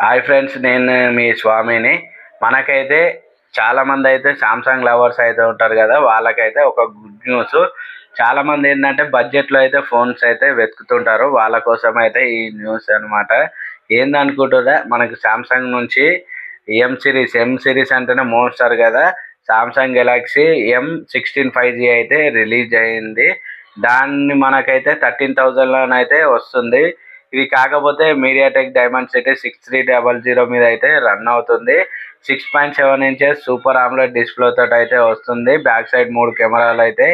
Hi friends, నేను మీ స్వామిని. మనకైతే చాలామంది అయితే సామ్సంగ్ లవర్స్ అయితే ఉంటారు కదా, వాళ్ళకైతే ఒక గుడ్ న్యూస్. చాలామంది ఏంటంటే బడ్జెట్లో అయితే ఫోన్స్ అయితే వెతుకుతుంటారు. వాళ్ళ కోసం అయితే ఈ న్యూస్ అనమాట. ఏందనుకుంటారా, మనకి సామ్సంగ్ నుంచి ఎం సిరీస్ అంటేనే మోస్తారు కదా. సామ్సంగ్ గెలాక్సీ M16 5G అయితే రిలీజ్ అయింది. దాన్ని మనకైతే 13,000లోనైతే వస్తుంది. ఇది కాకపోతే మీడియాటెక్ డైమెన్సిటీ 6300 మీద అయితే రన్ అవుతుంది. 6.7 ఇంచెస్ సూపర్ ఆమ్లెడ్ డిస్ప్లే తోటి అయితే వస్తుంది. బ్యాక్ సైడ్ 3 కెమెరాలు అయితే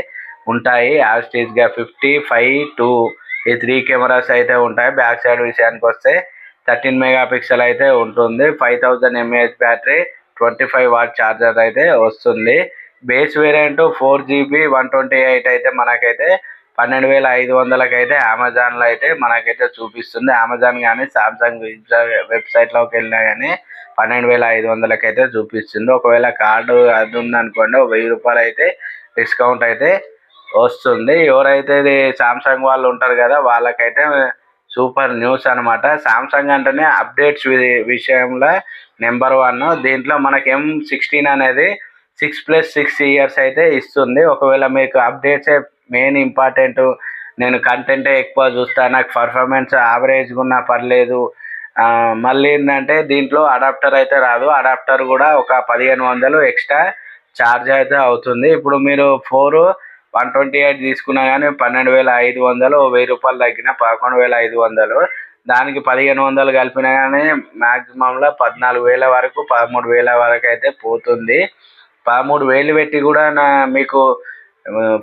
ఉంటాయి. యాజ్ గా 50, 5, 2 ఈ 3 కెమెరాస్ అయితే ఉంటాయి. బ్యాక్ సైడ్ విషయానికి వస్తే 13 మెగాపిక్సెల్ అయితే ఉంటుంది. 5000 mAh బ్యాటరీ, 25 వాట్ ఛార్జర్ అయితే వస్తుంది. బేస్ వేరియంట్ 4GB 128 అయితే మనకైతే 12,500కి అయితే అమెజాన్లో అయితే మనకైతే చూపిస్తుంది. అమెజాన్ కానీ సామ్సంగ్ వెబ్సైట్లోకి వెళ్ళినా కానీ 12,500కి అయితే చూపిస్తుంది. ఒకవేళ కార్డు అది ఉందనుకోండి, 1000 రూపాయలు అయితే డిస్కౌంట్ అయితే వస్తుంది. ఎవరైతే ఇది సామ్సంగ్ వాళ్ళు ఉంటారు కదా, వాళ్ళకైతే సూపర్ న్యూస్ అనమాట. సామ్సంగ్ అంటేనే అప్డేట్స్ విషయంలో నెంబర్ 1. దీంట్లో మనకి M16 అనేది 6+6 ఇయర్స్ అయితే ఇస్తుంది. ఒకవేళ మీకు అప్డేట్సే మెయిన్ ఇంపార్టెంట్, నేను కంటెంటే ఎక్కువ చూస్తా, నాకు పర్ఫార్మెన్స్ యావరేజ్గా ఉన్నా పర్లేదు, మళ్ళీ ఏంటంటే దీంట్లో అడాప్టర్ అయితే రాదు. అడాప్టర్ కూడా ఒక 1500 ఎక్స్ట్రా ఛార్జ్ అయితే అవుతుంది. ఇప్పుడు మీరు 128 తీసుకున్నా కానీ 12,500, 1000 రూపాయలు తగ్గిన 11,500. దానికి 1500 కలిపినా కానీ మ్యాక్సిమంలో 14,000 వరకు, 13,000 వరకు అయితే పోతుంది. 13,000 పెట్టి కూడా మీకు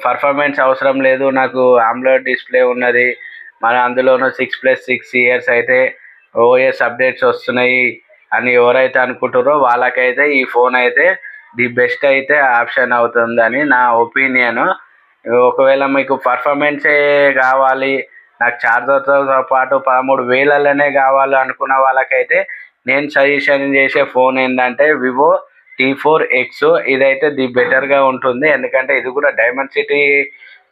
పర్ఫార్మెన్స్ అవసరం లేదు, నాకు ఆమ్లెడ్ డిస్ప్లే ఉన్నది, మన అందులోనూ 6+6 ఇయర్స్ అయితే ఓఎస్ అప్డేట్స్ వస్తున్నాయి అని ఎవరైతే అనుకుంటారో వాళ్ళకైతే ఈ ఫోన్ అయితే ది బెస్ట్ అయితే ఆప్షన్ అవుతుందని నా ఒపీనియన్. ఒకవేళ మీకు పర్ఫార్మెన్సే కావాలి, నాకు ఛార్జర్తో పాటు 13,000లోనే కావాలి అనుకున్న వాళ్ళకైతే నేను సజెషన్ చేసే ఫోన్ ఏంటంటే వివో T4X. ఇదైతే ది బెటర్గా ఉంటుంది. ఎందుకంటే ఇది కూడా డైమెన్సిటీ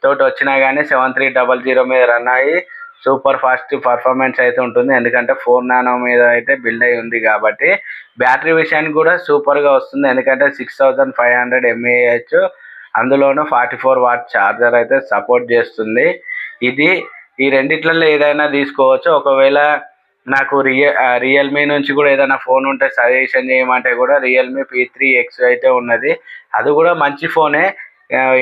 తోటి వచ్చినా కానీ 7300 మీద రన్ అయ్యి సూపర్ ఫాస్ట్ పర్ఫార్మెన్స్ అయితే ఉంటుంది. ఎందుకంటే 4 నానో మీద అయితే బిల్డ్ అయి ఉంది కాబట్టి. బ్యాటరీ విషయానికి కూడా సూపర్గా వస్తుంది. ఎందుకంటే 6500 mAh, అందులోనూ 44 వాట్ ఛార్జర్ అయితే సపోర్ట్ చేస్తుంది. ఈ రెండిట్లలో ఏదైనా తీసుకోవచ్చు. ఒకవేళ నాకు రియల్మీ నుంచి కూడా ఏదైనా ఫోన్ ఉంటే సజెషన్ చేయమంటే కూడా రియల్మీ P3X అయితే ఉన్నది. అది కూడా మంచి ఫోనే.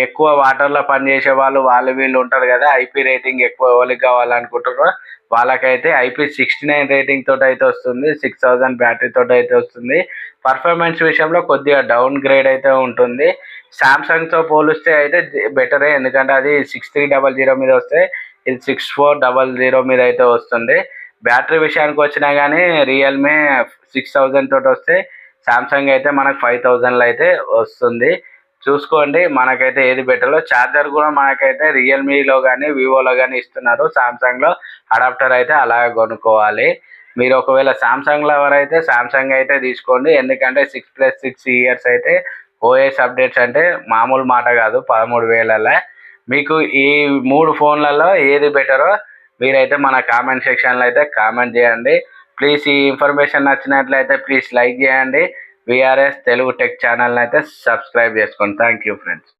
ఎక్కువ వాటర్లో పనిచేసే వాళ్ళు వీళ్ళు ఉంటారు కదా, ఐపీ రేటింగ్ ఎక్కువ ఎవరికి కావాలనుకుంటారో వాళ్ళకైతే IP69 రేటింగ్ తోటి అయితే వస్తుంది. 6000 బ్యాటరీ తోటి అయితే వస్తుంది. పర్ఫార్మెన్స్ విషయంలో కొద్దిగా డౌన్ గ్రేడ్ అయితే ఉంటుంది. సామ్సంగ్తో పోలిస్తే అయితే బెటరే, ఎందుకంటే అది 6300 మీద వస్తే ఇది 6400 మీద అయితే వస్తుంది. బ్యాటరీ విషయానికి వచ్చినా కానీ రియల్మీ 6000 తోటి వస్తే, సామ్సంగ్ అయితే మనకు 5000లో అయితే వస్తుంది. చూసుకోండి మనకైతే ఏది బెటర్లో. ఛార్జర్ కూడా మనకైతే రియల్మీలో కానీ వివోలో కానీ ఇస్తున్నారు. సామ్సంగ్లో అడాప్టర్ అయితే అలాగే కొనుక్కోవాలి. మీరు ఒకవేళ సామ్సంగ్లో ఎవరైతే సామ్సంగ్ అయితే తీసుకోండి. ఎందుకంటే 6+6 ఇయర్స్ అయితే ఓఎస్ అప్డేట్స్ అంటే మామూలు మాట కాదు. 13,000లో మీకు ఈ 3 ఫోన్లలో ఏది బెటరో మీరైతే మన కామెంట్ సెక్షన్లో అయితే కామెంట్ చేయండి. ప్లీజ్ ఈ ఇన్ఫర్మేషన్ నచ్చినట్లయితే ప్లీజ్ లైక్ చేయండి. విఆర్ఎస్ తెలుగు టెక్ ఛానల్ని అయితే సబ్స్క్రైబ్ చేసుకోండి. Thank you friends.